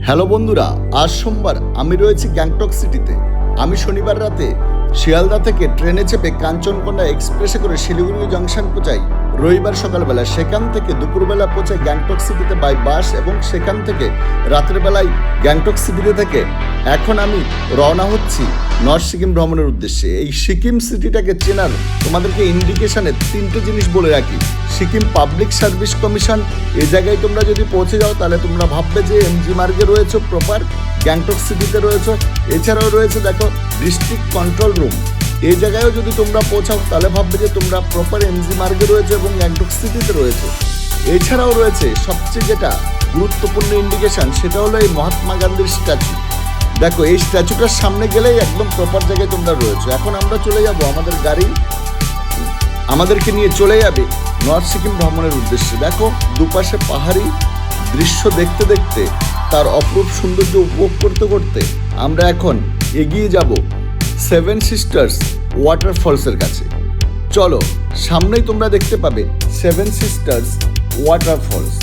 Hello বন্ধুরা, আজ সোমবার আমি রয়েছি গ্যাংটক সিটিতে। আমি শনিবার রাতে শিয়ালদা থেকে ট্রেনে চেপে কাঞ্চনকন্যা এক্সপ্রেসে করে শিলিগুড়ি জংশন পৌঁছাই রবিবার সকালবেলা। সেখান থেকে দুপুরবেলা পৌঁছাই গ্যাংটক সিটিতে বাই বাস এবং সেখান থেকে রাতের বেলায় গ্যাংটক সিটিতে থেকে এখন আমি রওনা হচ্ছি নর্থ সিকিম ভ্রমণের উদ্দেশ্যে। এই সিকিম সিটিটাকে চেনার তোমাদেরকে ইন্ডিকেশনে তিনটে জিনিস বলে রাখি। সিকিম পাবলিক সার্ভিস কমিশন, এই জায়গায় তোমরা যদি পৌঁছে যাও তাহলে তোমরা ভাববে যে এমজি মার্গে রয়েছে, প্রপার গ্যাংটক সিটিতে রয়েছে। এছাড়াও রয়েছে দেখো ডিস্ট্রিক্ট কন্ট্রোল রুম, এই জায়গায়ও যদি তোমরা পৌঁছাও তাহলে ভাববে যে তোমরা প্রপার এমজি মার্গে রয়েছে এবং গ্যাংটক সিটিতে রয়েছে। এছাড়াও রয়েছে সবচেয়ে যেটা গুরুত্বপূর্ণ ইন্ডিকেশন, সেটা হলো এই মহাত্মা গান্ধীর স্ট্যাচু। দেখো এই স্ট্যাচুটার সামনে গেলেই একদম প্রপার জায়গায় তোমরা রয়েছে। এখন আমরা চলে যাব, আমাদের গাড়ি আমাদেরকে নিয়ে চলে যাবে নর্থ সিকিম ভ্রমণের উদ্দেশ্যে। দেখো দুপাশে পাহাড়ি দৃশ্য দেখতে দেখতে, তার অপরূপ সৌন্দর্য উপভোগ করতে করতে আমরা এখন এগিয়ে যাব সেভেন সিস্টার্স ওয়াটারফলসের কাছে। চলো, সামনেই তোমরা দেখতে পাবে সেভেন সিস্টার্স ওয়াটারফলস।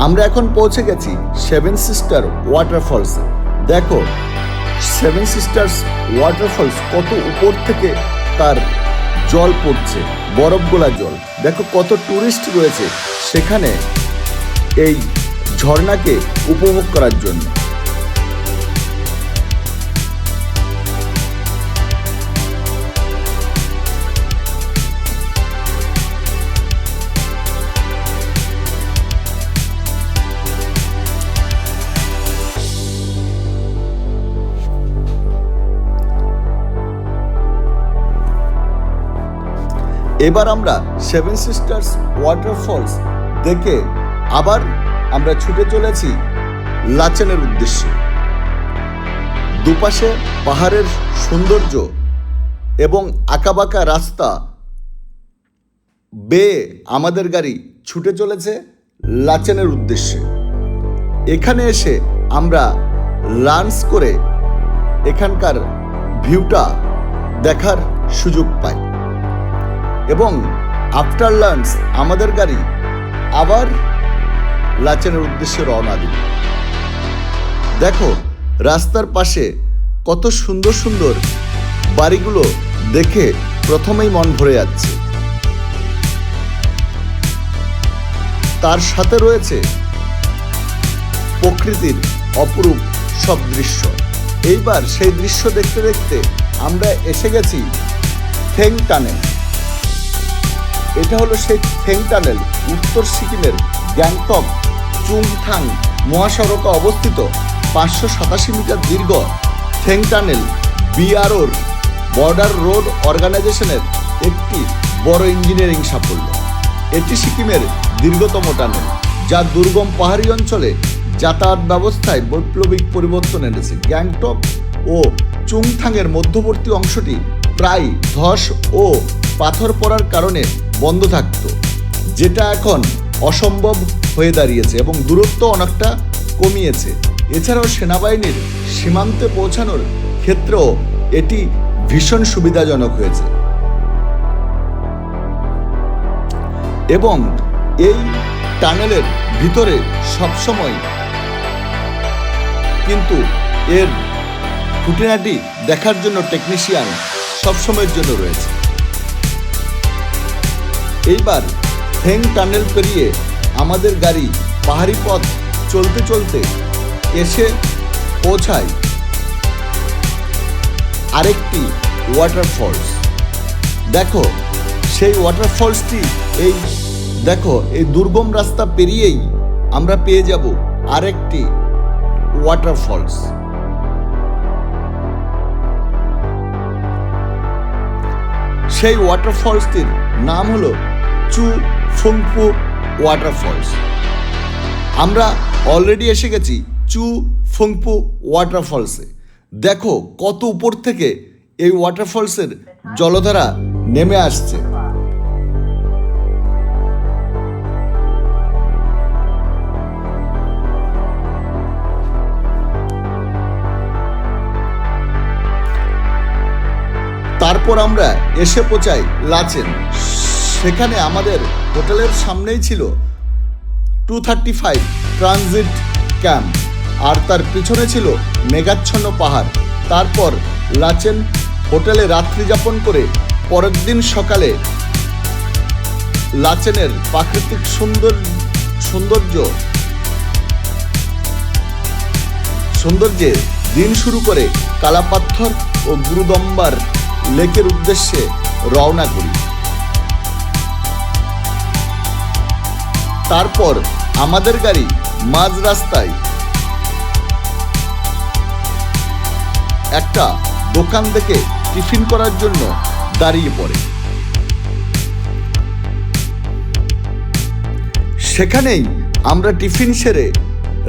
আমরা এখন পৌঁছে গেছি সেভেন সিস্টার ওয়াটারফলসে। দেখো সেভেন সিস্টার্স ওয়াটারফলস কত উপর থেকে তার জল পড়ছে, বরফ গোলা জল। দেখো কত টুরিস্ট রয়েছে সেখানে এই ঝর্ণাকে উপভোগ করার জন্য। এবার আমরা সেভেন সিস্টার্স ওয়াটারফলস দেখে আবার আমরা ছুটে চলেছি লাচেনের উদ্দেশ্যে। দুপাশে পাহাড়ের সৌন্দর্য এবং আঁকাবাঁকা রাস্তা বেয়ে আমাদের গাড়ি ছুটে চলেছে লাচেনের উদ্দেশ্যে। এখানে এসে আমরা লাঞ্চ করে এখানকার ভিউটা দেখার সুযোগ পাই এবং আফটার লাঞ্চ আমাদের গাড়ি আবার লাচেনের উদ্দেশ্যে রওনা দিবে। দেখো রাস্তার পাশে কত সুন্দর সুন্দর বাড়িগুলো দেখে প্রথমেই মন ভরে যাচ্ছে। তার সাথে রয়েছে প্রকৃতির অপরূপ সব দৃশ্য। এইবার সেই দৃশ্য দেখতে দেখতে আমরা এসে গেছি থেং টানেল। এটা হলো সেই থেং টানেল, উত্তর সিকিমের গ্যাংটক চুংথাং মহাসড়কে অবস্থিত 587 মিটার দীর্ঘ থেং টানেল বিআরওর বর্ডার রোড অর্গানাইজেশনের একটি বড় ইঞ্জিনিয়ারিং সাফল্য। এটি সিকিমের দীর্ঘতম টানেল, যা দুর্গম পাহাড়ি অঞ্চলে যাতায়াত ব্যবস্থায় বৈপ্লবিক পরিবর্তন এনেছে। গ্যাংটক ও চুংথাংয়ের মধ্যবর্তী অংশটি প্রায় ধস ও পাথর পড়ার কারণে বন্ধ থাকত, যেটা এখন অসম্ভব হয়ে দাঁড়িয়েছে এবং দূরত্ব অনেকটা কমিয়েছে। এছাড়াও সেনাবাহিনীর সীমান্তে পৌঁছানোর ক্ষেত্রেও এটি ভীষণ সুবিধাজনক হয়েছে। এবং এই টানেলের ভিতরে সবসময় কিন্তু এর খুঁটিনাটি দেখার জন্য টেকনিশিয়ান সবসময়ের জন্য রয়েছে। এইবার থেং টানেল পেরিয়ে আমাদের গাড়ি পাহাড়ি পথ চলতে চলতে এসে পৌঁছায় আরেকটি ওয়াটারফলস। দেখো সেই ওয়াটারফলসটি এই দুর্গম রাস্তা পেরিয়েই আমরা পেয়ে যাব আরেকটি ওয়াটারফলস। সেই ওয়াটারফলসটির নাম হলো চু ফুংপু ওয়াটারফলস। আমরা অলরেডি এসে গেছি চু ফুংপু ওয়াটারফলসে। দেখো কত উপর থেকে এই ওয়াটারফলসের জলধারা নেমে আসছে। তারপর আমরা এসে পৌঁছাই লাচেন। সেখানে আমাদের হোটেলের সামনেই ছিল 235 ট্রানজিট ক্যাম্প, আর তার পিছনে ছিল মেঘাচ্ছন্ন পাহাড়। তারপর লাচেন হোটেলে রাত্রি যাপন করে পরের দিন সকালে লাচেনের প্রাকৃতিক সৌন্দর্যে দিন শুরু করে কালাপাথর ও গুরুদম্বার লেকের উদ্দেশ্যে রওনা করি। তারপর আমাদের গাড়ি মাঝ রাস্তায় একটা দোকান থেকে টিফিন করার জন্য দাঁড়িয়ে পড়ে। সেখানেই আমরা টিফিন সেরে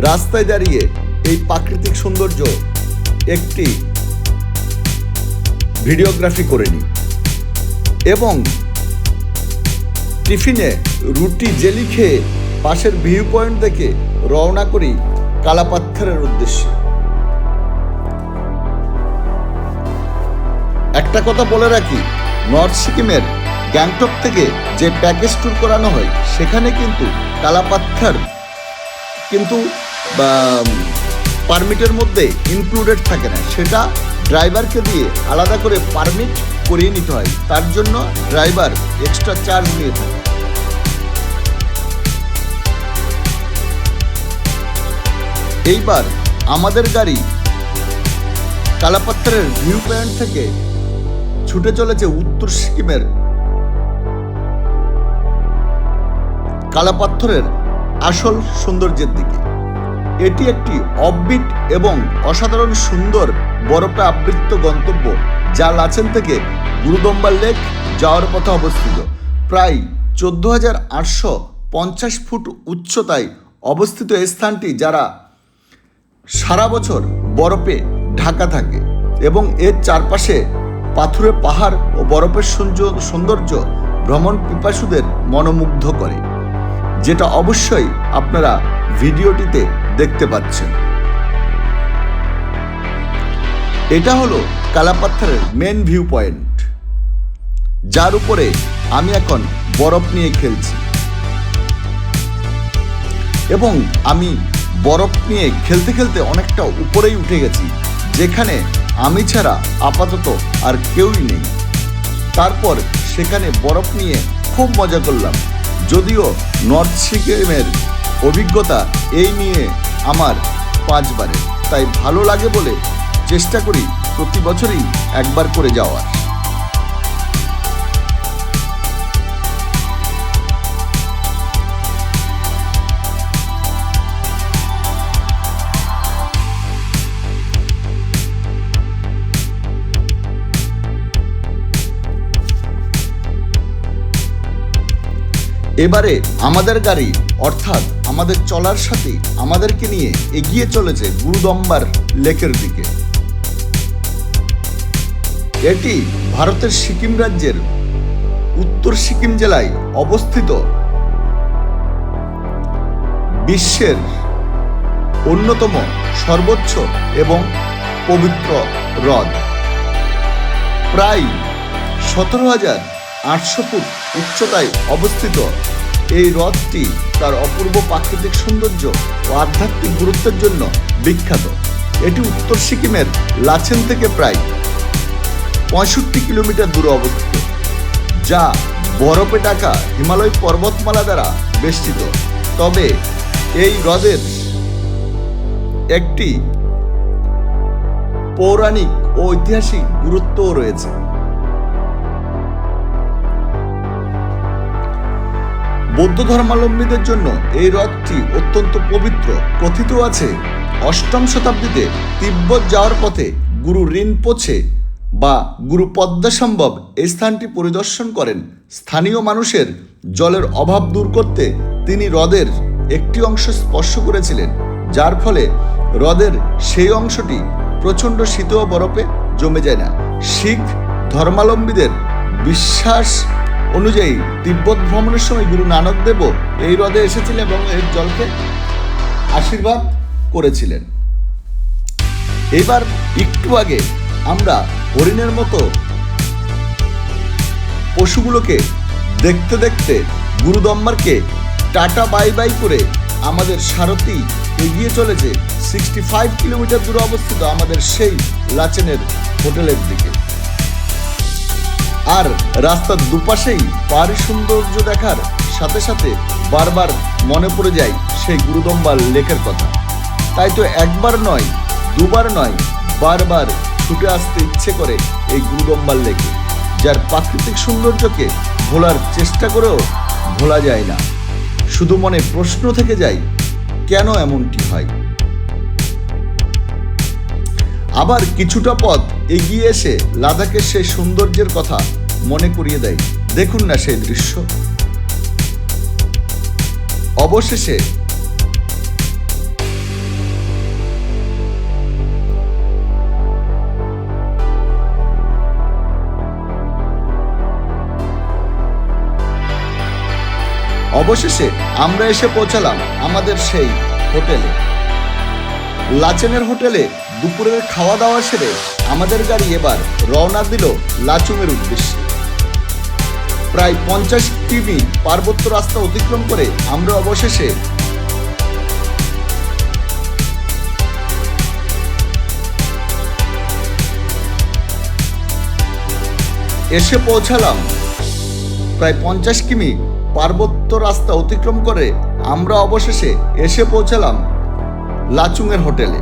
রাস্তায় দাঁড়িয়ে এই প্রাকৃতিক সৌন্দর্য একটি ভিডিওগ্রাফি করে নিই এবং টিফিনে রুটি জেলি খেয়ে পাশের ভিউ পয়েন্ট দেখে রওনা করি কালাপাথরের উদ্দেশ্যে। একটা কথা বলে রাখি, নর্থ সিকিমের গ্যাংটক থেকে যে প্যাকেজ ট্যুর করানো হয় সেখানে কিন্তু কালাপাথর কিন্তু পারমিটের মধ্যে ইনক্লুডেড থাকে না, সেটা ড্রাইভারকে দিয়ে আলাদা করে পারমিট করিয়ে নিতে হয়, তার জন্য ড্রাইভার এক্সট্রা চার্জ নিয়ে থাকে। এইবার আমাদের গাড়ি কালাপাথরের ভিউ পয়েন্ট থেকে ছুটে চলেছে উত্তর সিকিমের কালাপাথরের আসল সৌন্দর্যের দিকে। এটি একটি অফবিট এবং অসাধারণ সুন্দর বরফে আবৃত গন্তব্য, যা লাচেন থেকে গুরুদম্বার লেক যাওয়ার পথে অবস্থিত। প্রায় 14,850 ফুট উচ্চতায় অবস্থিত এই স্থানটি যারা সারা বছর বরফে ঢাকা থাকে এবং এর চারপাশে পাথুরে পাহাড় ও বরফের সৌন্দর্য ভ্রমণ পিপাসুদের মনোমুগ্ধ করে, যেটা অবশ্যই আপনারা ভিডিওটিতে দেখতে পাচ্ছেন। এটা হলো কালাপাথরের মেন ভিউ পয়েন্ট, যার উপরে আমি এখন বরফ নিয়ে খেলছি এবং আমি বরফ নিয়ে খেলতে খেলতে অনেকটা উপরেই উঠে গেছি, যেখানে আমি ছাড়া আপাতত আর কেউই নেই। তারপর সেখানে বরফ নিয়ে খুব মজা করলাম। যদিও নর্থ সিকিমের অভিজ্ঞতা এই নিয়ে আমার 5 বারের, তাই ভালো লাগে বলে চেষ্টা করি প্রতি বছরই একবার করে যাওয়ার। এবারে আমাদের গাড়ি অর্থাৎ আমাদের চলার সাথে আমাদেরকে নিয়ে এগিয়ে চলেছে গুরুদম্বার লেকের দিকে। এটি ভারতের সিকিম রাজ্যের উত্তর সিকিম জেলায় অবস্থিত বিশ্বের অন্যতম সর্বোচ্চ এবং পবিত্র হ্রদ। প্রায় 17,800 ফুট উচ্চতায় অবস্থিত এই হ্রদটি তার অপূর্ব প্রাকৃতিক সৌন্দর্য ও আধ্যাত্মিক গুরুত্বের জন্য বিখ্যাত। এটি উত্তর সিকিমের লাচেন থেকে প্রায় 65 কিলোমিটার দূরে অবস্থিত, যা বরফে ঢাকা হিমালয় পর্বতমালা দ্বারা বেষ্টিত। তবে এই হ্রদের একটি পৌরাণিক ও ঐতিহাসিক গুরুত্বও রয়েছে। বৌদ্ধ ধর্মাবলম্বীদের জন্য এই হ্রদটি অত্যন্ত পবিত্র। কথিত আছে 8ম শতাব্দীতে তিব্বত যাওয়ার পথে গুরু রিনপোছে বা গুরু পদ্মসম্ভব এই স্থানটি পরিদর্শন করেন। স্থানীয় মানুষের জলের অভাব দূর করতে তিনি হ্রদের একটি অংশ স্পর্শ করেছিলেন, যার ফলে হ্রদের সেই অংশটি প্রচণ্ড শীত ও বরফে জমে যায় না। শিখ ধর্মাবলম্বীদের বিশ্বাস অনুযায়ী তিব্বত ভ্রমণের সময় গুরু নানক দেবও এই হ্রদে এসেছিলেন এবং এর জলকে আশীর্বাদ করেছিলেন। এবার একটু আগে আমরা হরিণের মতো পশুগুলোকে দেখতে দেখতে গুরুদম্বারকে টাটা বাই বাই করে আমাদের সারথি এগিয়ে চলেছে 65 কিলোমিটার দূরে অবস্থিত আমাদের সেই লাচেনের হোটেলের দিকে। আর রাস্তার দুপাশেই পাহাড়ি সৌন্দর্য দেখার সাথে সাথে বারবার মনে পড়ে যায় সেই গুরুদম্বার লেকের কথা। তাই তো একবার নয়, দুবার নয়, বারবার ছুটে আসতে ইচ্ছে করে এই গুরুদম্বার লেকে, যার প্রাকৃতিক সৌন্দর্যকে ভোলার চেষ্টা করেও ভোলা যায় না। শুধু মনে প্রশ্ন থেকে যায়, কেন এমনটি হয়? আবার কিছুটা পথ এগিয়ে এসে লাদাখের সেই সৌন্দর্যের কথা মনে করিয়ে দেয়। দেখুন না সেই দৃশ্য। অবশেষে আমরা এসে পৌঁছালাম আমাদের সেই হোটেলে। লাচেনের হোটেলে দুপুরের খাওয়া দাওয়া সেরে আমাদের গাড়ি এবার রওনা দিল লাচুংয়ের উদ্দেশ্যে। প্রায় 50 কিমি পার্বত্য রাস্তা অতিক্রম করে আমরা অবশেষে এসে পৌঁছালাম। প্রায় 50 কিমি পার্বত্য রাস্তা অতিক্রম করে আমরা অবশেষে এসে পৌঁছালাম লাচুংয়ের হোটেলে।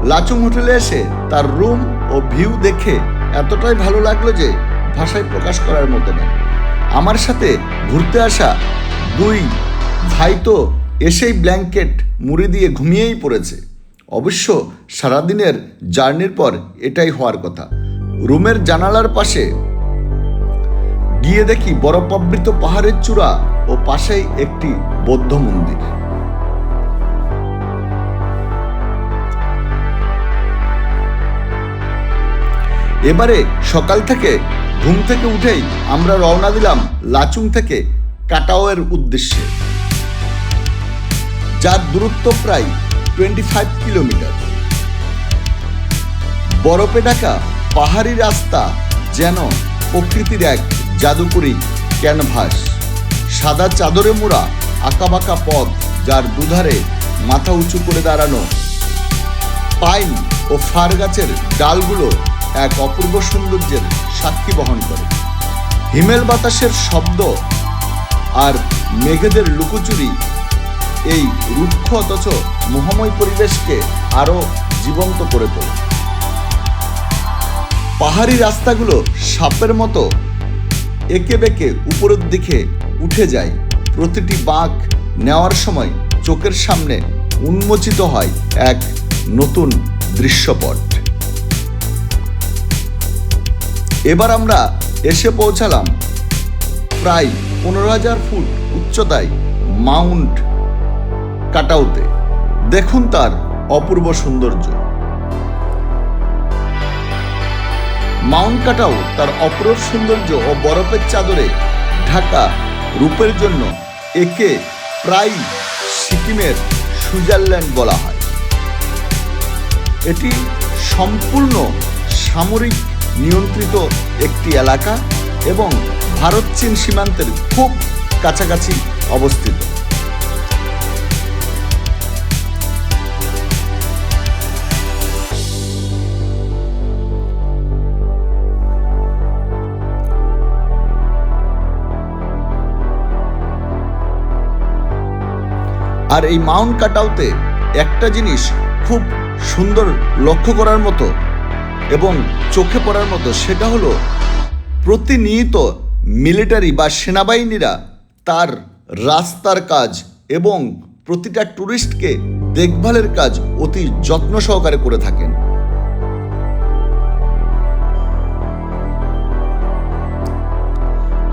লাচুং হোটেলে এসে তার রুম ও ভিউ দেখে এতটাই ভালো লাগলো যে ভাষায় প্রকাশ করার মতো নয়। আমার সাথে ঘুরতে আসা দুই ভাই তো এসেই ব্ল্যাঙ্কেট মুড়ি দিয়ে ঘুমিয়েই পড়েছে। অবশ্য সারাদিনের জার্নির পর এটাই হওয়ার কথা। রুমের জানালার পাশে গিয়ে দেখি বরফাবৃত পাহাড়ের চূড়া ও পাশেই একটি বৌদ্ধ মন্দির। এবারে সকাল থেকে ঘুম থেকে উঠেই আমরা রওনা দিলাম লাচুং থেকে কাটাওয়ের উদ্দেশ্যে, যার দূরত্ব প্রায় 25 কিলোমিটার। বরফে ঢাকা পাহাড়ি রাস্তা যেন প্রকৃতির এক জাদুকরী ক্যানভাস। সাদা চাদরে মোড়া আঁকাবাঁকা পথ, যার দুধারে মাথা উঁচু করে দাঁড়ানো পাইন ও ফার গাছের ডালগুলো এক অপূর্ব সৌন্দর্যের সাক্ষী বহন করে। হিমেল বাতাসের শব্দ আর মেঘেদের লুকোচুরি এই রুক্ষ অথচ মোহময় পরিবেশকে আরো জীবন্ত করে তোলে। পাহাড়ি রাস্তাগুলো সাপের মতো এঁকে বেঁকে উপরের দিকে উঠে যায়। প্রতিটি বাঁক নেওয়ার সময় চোখের সামনে উন্মোচিত হয় এক নতুন দৃশ্যপট। এবার আমরা এসে পৌঁছালাম প্রায় 15,000 ফুট উচ্চতায় মাউন্ট কাটাওতে। দেখুন তার অপূর্ব সৌন্দর্য। মাউন্ট কাটাও তার অপরূপ সৌন্দর্য ও বরফের চাদরে ঢাকা রূপের জন্য একে প্রায় সিকিমের সুইজারল্যান্ড বলা হয়। এটি সম্পূর্ণ সামরিক নিয়ন্ত্রিত একটি এলাকা এবং ভারত চীন সীমান্তের খুব কাছাকাছি অবস্থিত। আর এই মাউন্ট কাটাওতে একটা জিনিস খুব সুন্দর লক্ষ্য করার মতো এবং চোখে পড়ার মতো, সেটা হলো প্রতিনিয়ত মিলিটারি বা সেনাবাহিনীরা তার রাস্তার কাজ এবং প্রতিটা ট্যুরিস্টকে দেখভালের কাজ অতি যত্ন সহকারে করে থাকেন।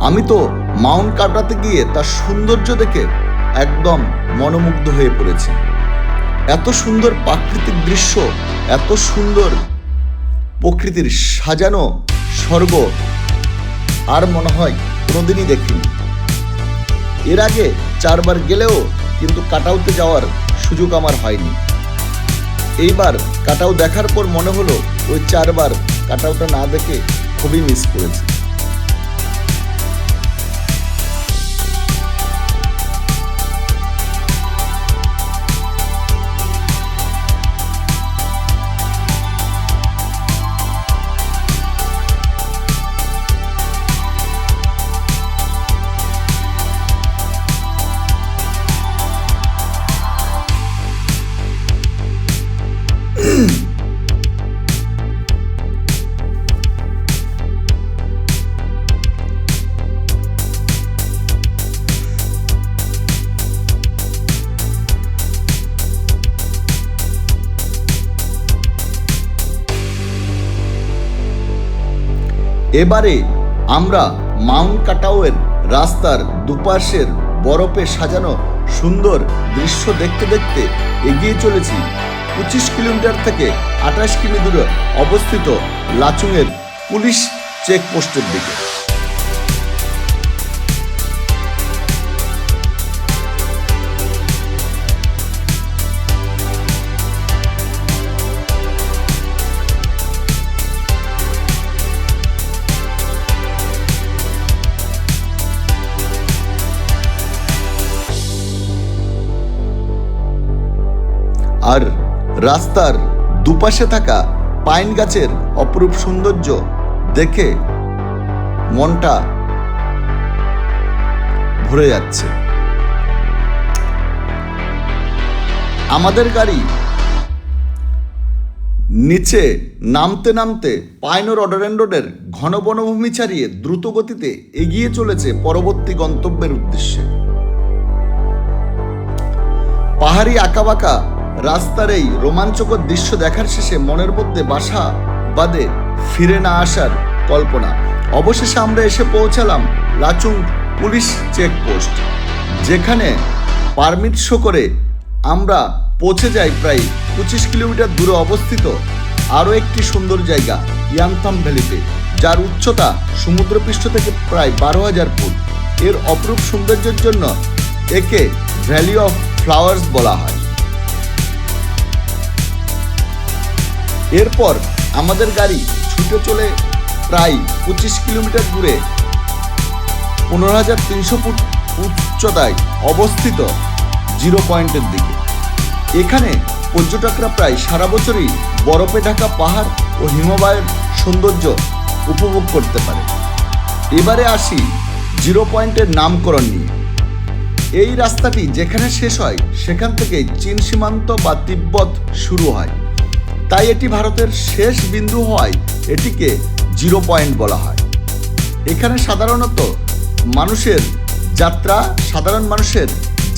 আমি তো মাউন্ট কাটাতে গিয়ে তার সৌন্দর্য দেখে একদম মনোমুগ্ধ হয়ে পড়েছি। এত সুন্দর প্রাকৃতিক দৃশ্য, এত সুন্দর প্রকৃতির সাজানো স্বর্গ আর মনে হয় কোনোদিনই দেখিনি। এর আগে 4 বার গেলেও কিন্তু কাটাওতে যাওয়ার সুযোগ আমার হয়নি। এইবার কাটাও দেখার পর মনে হলো ওই 4 বার কাটাওটা না দেখে খুবই মিস করেছি। এবারে আমরা মাউন্ট কাটাওয়ের রাস্তার দুপাশের বরফে সাজানো সুন্দর দৃশ্য দেখতে দেখতে এগিয়ে চলেছি 25 কিলোমিটার থেকে 28 কিমি দূরে অবস্থিত লাচুংয়ের পুলিশ চেকপোস্টের দিকে। আর রাস্তার দুপাশে থাকা পাইন গাছের অপরূপ সৌন্দর্য দেখে মনটা ভরে যাচ্ছে। আমাদের গাড়ি নিচে নামতে নামতে পাইন ও রডোডেন্ড্রনের ঘন বনভূমি ছাড়িয়ে দ্রুত গতিতে এগিয়ে চলেছে পরবর্তী গন্তব্যের উদ্দেশ্যে। পাহাড়ি আঁকাবাঁকা রাস্তার এই রোমাঞ্চকর দৃশ্য দেখার শেষে মনের মধ্যে বাসা বাঁধে ফিরে না আসার কল্পনা। অবশেষে আমরা এসে পৌঁছালাম লাচুং পুলিশ চেকপোস্ট, যেখানে পারমিট শো করে আমরা পৌঁছে যাই প্রায় 25 কিলোমিটার দূরে অবস্থিত আরও একটি সুন্দর জায়গা ইয়ামথাম ভ্যালিতে, যার উচ্চতা সমুদ্রপৃষ্ঠ থেকে প্রায় 12,000 ফুট। এর অপরূপ সৌন্দর্যের জন্য একে ভ্যালি অফ ফ্লাওয়ার্স বলা হয়। এরপর আমাদের গাড়ি ছুটে চলে প্রায় 25 কিলোমিটার দূরে 15,300 ফুট উচ্চতায় অবস্থিত জিরো পয়েন্টের দিকে। এখানে পর্যটকরা প্রায় সারা বছরই বরফে ঢাকা পাহাড় ও হিমবাহের সৌন্দর্য উপভোগ করতে পারে। এবারে আসি জিরো পয়েন্টের নামকরণ নিয়ে। এই রাস্তাটি যেখানে শেষ হয় সেখান থেকে চীন সীমান্ত বা তিব্বত শুরু হয়, তাই এটি ভারতের শেষ বিন্দু হওয়ায় এটিকে জিরো পয়েন্ট বলা হয়। এখানে সাধারণ মানুষের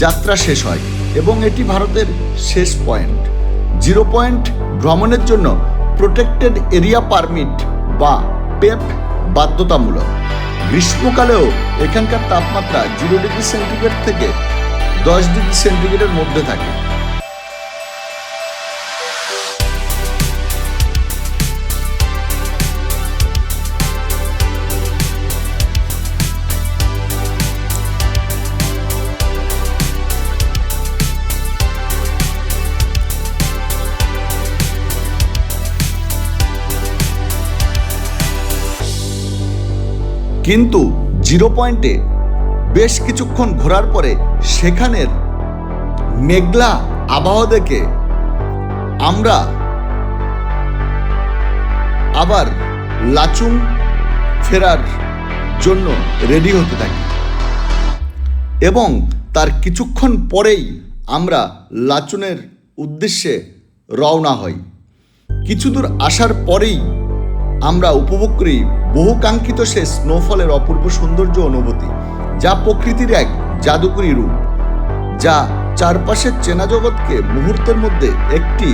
যাত্রা শেষ হয় এবং এটি ভারতের শেষ পয়েন্ট। জিরো পয়েন্ট ভ্রমণের জন্য প্রোটেক্টেড এরিয়া পারমিট বা পেপ বাধ্যতামূলক। গ্রীষ্মকালেও এখানকার তাপমাত্রা 0 ডিগ্রি সেন্টিগ্রেড থেকে 10 ডিগ্রি সেন্টিগ্রেডের মধ্যে থাকে। কিন্তু জিরো পয়েন্টে বেশ কিছুক্ষণ ঘোরার পরে সেখানের মেঘলা আবহাওয়া দেখে আমরা আবার লাচুং ফেরার জন্য রেডি হতে থাকি এবং তার কিছুক্ষণ পরেই আমরা লাচুংয়ের উদ্দেশ্যে রওনা হই। কিছু দূর আসার পরেই আমরা উপভোগ করি বহুকাঙ্ক্ষিত সে স্নোফলের অপূর্ব সৌন্দর্য অনুভূতি, যা প্রকৃতির এক জাদুকরী রূপ, যা চারপাশের চেনা জগৎকে মুহূর্তের মধ্যে একটি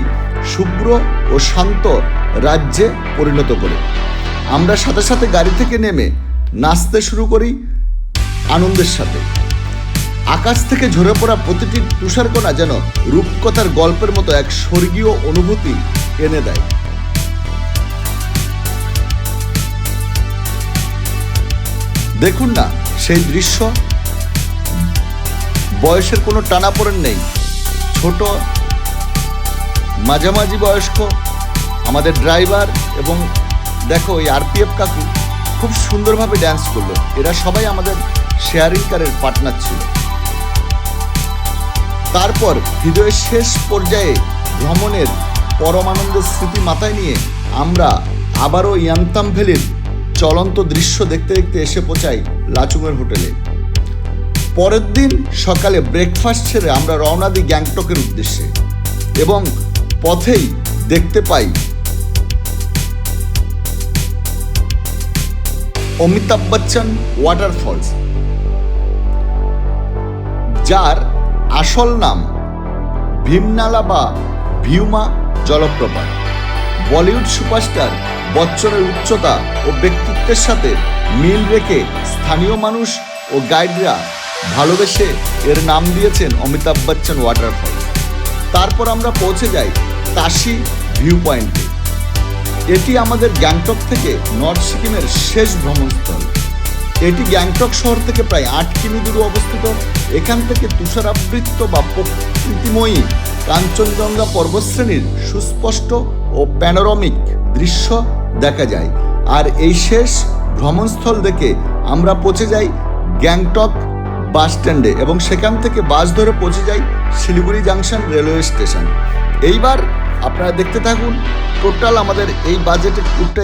শুভ্র ও শান্ত রাজ্যে পরিণত করে। আমরা সাথে সাথে গাড়ি থেকে নেমে নাচতে শুরু করি আনন্দের সাথে। আকাশ থেকে ঝরে পড়া প্রতিটি তুষারকণা যেন রূপকথার গল্পের মতো এক স্বর্গীয় অনুভূতি এনে দেয়। দেখুন না সেই দৃশ্য, বয়সের কোনো টানাপোড়েন নেই। ছোট, মাঝামাঝি বয়স্ক আমাদের ড্রাইভার এবং দেখো এই আরপিএফ কাকু খুব সুন্দরভাবে ড্যান্স করলো। এরা সবাই আমাদের শেয়ারিং কারের পার্টনার ছিল। তারপর হৃদয়ের শেষ পর্যায়ে ভ্রমণের পরমানন্দের স্মৃতি মাথায় নিয়ে আমরা আবারও ইয়ামথাম ভ্যালির চলন্ত দৃশ্য দেখতে দেখতে এসে পৌঁছাই লাচুংয়ের হোটেলে। পরের দিন সকালে ব্রেকফাস্ট সেরে আমরা রওনা দিই গ্যাংটকের উদ্দেশ্যে এবং পথেই দেখতে পাই অমিতাভ বচ্চন ওয়াটারফলস, যার আসল নাম ভীমনালা বা ভিউমা জলপ্রপাত। বলিউড সুপারস্টার বচ্চনের উচ্চতা ও ব্যক্তিত্বের সাথে মিল রেখে স্থানীয় মানুষ ও গাইডরা ভালোবেসে এর নাম দিয়েছেন অমিতাভ বচ্চন ওয়াটারফল। তারপর আমরা পৌঁছে যাই তাশি ভিউ পয়েন্টে। এটি আমাদের গ্যাংটক থেকে নর্থ সিকিমের শেষ ভ্রমণস্থল। এটি গ্যাংটক শহর থেকে প্রায় 8 কিমি দূরে অবস্থিত। এখান থেকে তুষারাবৃত বা প্রকৃতিময়ী কাঞ্চনজঙ্ঘা পর্বতশ্রেণীর সুস্পষ্ট ও প্যানোরামিক দৃশ্য দেখা যায়। আর এই শেষ ভ্রমণস্থল দেখে আমরা পৌঁছে যাই গ্যাংটক বাস স্ট্যান্ডে এবং সেখান থেকে বাস ধরে পৌঁছে যাই শিলিগুড়ি জাংশন রেলওয়ে স্টেশন। এইবার আপনারা দেখতে থাকুন টোটাল আমাদের এই বাজেটের ট্যুরটা